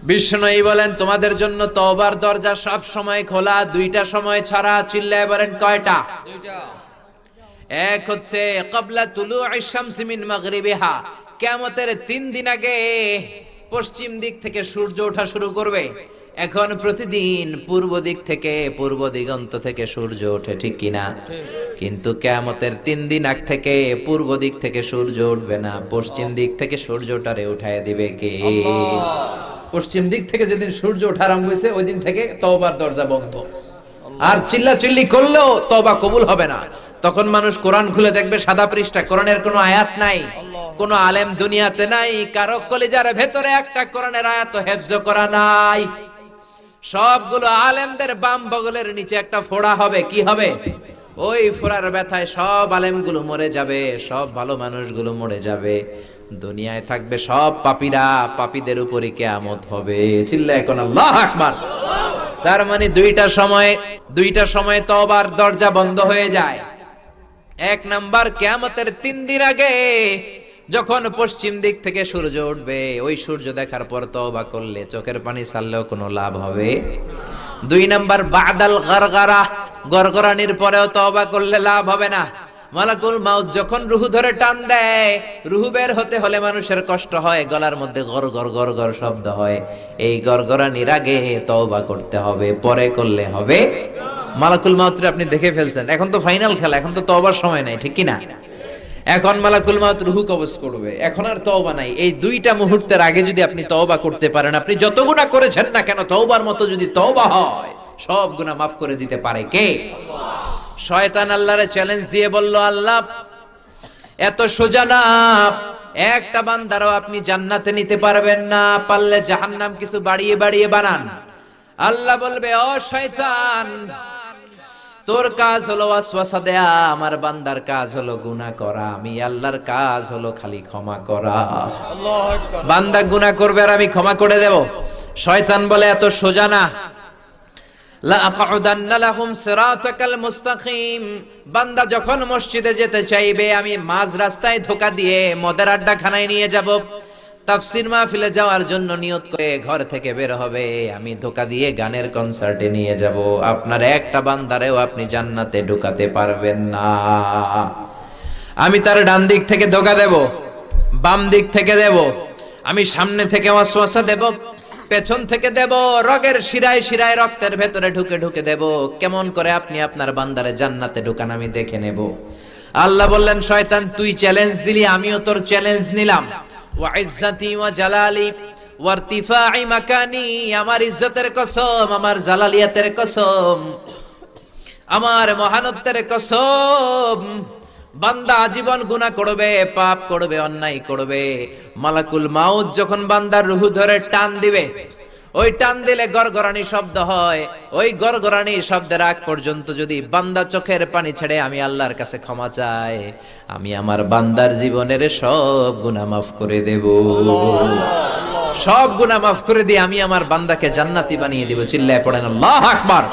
বিষ্ণুই বলেন তোমাদের জন্য তওবার দরজা সব সময় খোলা, দুইটা সময় ছাড়া। চিল্লায় বলেন কয়টা? দুইটা। এক হচ্ছে ক্বাবলা তুলুইশ শামসি মিন মাগরিবিহা, কিয়ামতের 3 দিন আগে পশ্চিম দিক থেকে সূর্য ওঠা শুরু করবে। এখন প্রতিদিন পূর্ব দিক থেকে, পূর্ব দিগন্ত থেকে সূর্য ওঠে, ঠিক কিনা? ঠিক। কিন্তু কিয়ামতের 3 দিন আগ থেকে পূর্ব দিক থেকে সূর্য উঠবে না, পশ্চিম দিক থেকে সূর্যটারে উঠায় দিবে কে? আল্লাহ। পশ্চিম দিক থেকে যেদিন সূর্য ওঠা আরম্ভ হয়েছে ওই দিন থেকে তওবার দরজা বন্ধ। আর চিল্লাচিল্লি করলেও তওবা কবুল হবে না। তখন মানুষ কোরআন খুলে দেখবে সাদা পৃষ্ঠা, কোরআনের কোনো আয়াত নাই, কোনো আলেম দুনিয়াতে নাই, কারো কলিজার ভেতরে একটা কোরআনের আয়াত হেফজ করা নাই। সবগুলো আলেমদের বাম বগলের নিচে একটা ফোড়া হবে। কি হবে? ওই ফোড়ার ব্যথায় সব আলেমগুলো মরে যাবে, সব ভালো মানুষগুলো মরে যাবে। দুনিয়ায় থাকবে সব পাপীরা, পাপীদের উপরই কিয়ামত হবে। চিল্লায় এখন আল্লাহু আকবার। তার মানে দুইটা সময় তওবার দরজা বন্ধ হয়ে যায়। এক নাম্বার, কিয়ামতের 3 দিন আগে যখন পশ্চিম দিক থেকে সূর্য উঠবে, ওই সূর্য দেখার পর তওবা করলে চোখের পানি ছাড়লেও কোনো লাভ হবে। 2 নাম্বার, বাদাল গারগারা, গরগরানির পরেও তওবা করলে লাভ হবে না। মালাকুল মাউত যখন রুহু ধরে টান দেয়, রুহু বের হতে হলে মানুষের কষ্ট হয়, গলার মধ্যে গর গর গর গর শব্দ হয়। এই গরগরানির আগে তওবা করতে হবে, পরে করলে হবে। মালাকুল মাউতরে আপনি দেখে ফেলছেন, এখন তো ফাইনাল খেলা, এখন তো তওবার সময় নাই, ঠিক কি না? এখন মালাকুল মাউত রুহু কবজ করবে, এখন আর তওবা নাই। এই 2টা মুহূর্তের আগে যদি আপনি তওবা করতে পারেন, আপনি যত গুনাহ করেছেন না কেন, তওবার মতো যদি তওবা হয়, সব গুনাহ maaf করে দিতে পারে কে? শয়তান আল্লাহরে চ্যালেঞ্জ দিয়ে বলল, আল্লাহ এত সোজা না, একটা বান্দারও আপনি জান্নাতে নিতে পারবেন না, পারলে জাহান্নাম কিছু বাড়িয়ে বাড়িয়ে বানান। আল্লাহ বলবে, ও শয়তান, তোর কাজ হলো ওয়াসওয়াসা দেয়া, আমার বান্দার কাজ হলো গুনাহ করা, আমি আল্লাহর কাজ হলো খালি ক্ষমা করা। আল্লাহু আকবার। বান্দা গুনাহ করবে আর আমি ক্ষমা করে দেব। শয়তান বলে এত সোজা না। লা আকউদান্না লাহুম সিরাতাকাল মুস্তাকিম, বান্দা যখন মসজিদে যেতে চাইবে, আমি মাঝ রাস্তায় ধোঁকা দিয়ে মদের আড্ডাখানায় নিয়ে যাব। তাফসীর মাহফিলে যাওয়ার জন্য নিয়ত করে ঘর থেকে বের হবে, আমি ধোঁকা দিয়ে গানের কনসার্টে নিয়ে যাব। আপনার একটা বান্দারেও আপনি জান্নাতে ঢুকাতে পারবেন না। আমি তার ডান দিক থেকে ধোঁকা দেব, বাম দিক থেকে দেব, আমি সামনে থেকে ওয়াসওয়াসা দেব, পেছন থেকে দেব, রগের শিরায় শিরায় রক্তের ভেতরে ঢুকে ঢুকে দেব। কেমন করে আপনি আপনার বান্দারে জান্নাতে ঢুকান আমি দেখে নেব। আল্লাহ বললেন, শয়তান তুই চ্যালেঞ্জ দিলি, আমিও তোর চ্যালেঞ্জ নিলাম। ওয়া ইজ্জাতি ওয়া জালালি ওয়া ইরতিফাই মাকানি, আমার ইজ্জতের কসম, আমার জালালিয়াতের কসম, আমার মহানত্বের কসম, বান্দা আজীবন গুনাহ করবে, পাপ করবে, অন্যায় করবে। মালাকুল মাউত যখন বান্দার রূহ ধরে টান দিবে, ওই টান দিলে গরগরানি শব্দ হয়। ওই গরগরানি শব্দের আগ পর্যন্ত যদি বান্দা চোখের পানি ছেড়ে আমি আল্লাহর কাছে ক্ষমা চাই, আমি আমার বান্দার জীবনের সব গুনাহ মাফ করে দেব। সব গুনাহ মাফ করে দিয়ে আমি আমার বান্দাকে জান্নাতি বানিয়ে দেব। চিল্লায় পড়েন আল্লাহু আকবার।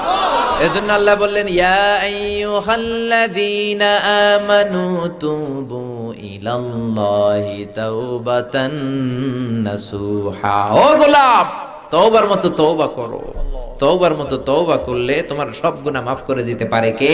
এজন্য আল্লাহ বললেন, ইয়া আইয়ুহাল্লাযীনা আমানু তুবু ইলাল্লাহি তাওবাতান নাসুহা। ও গোলাম, তওবার মতো তওবা করো। তওবার মতো তওবা করলে তোমার সব গুনাহ মাফ করে দিতে পারে কে?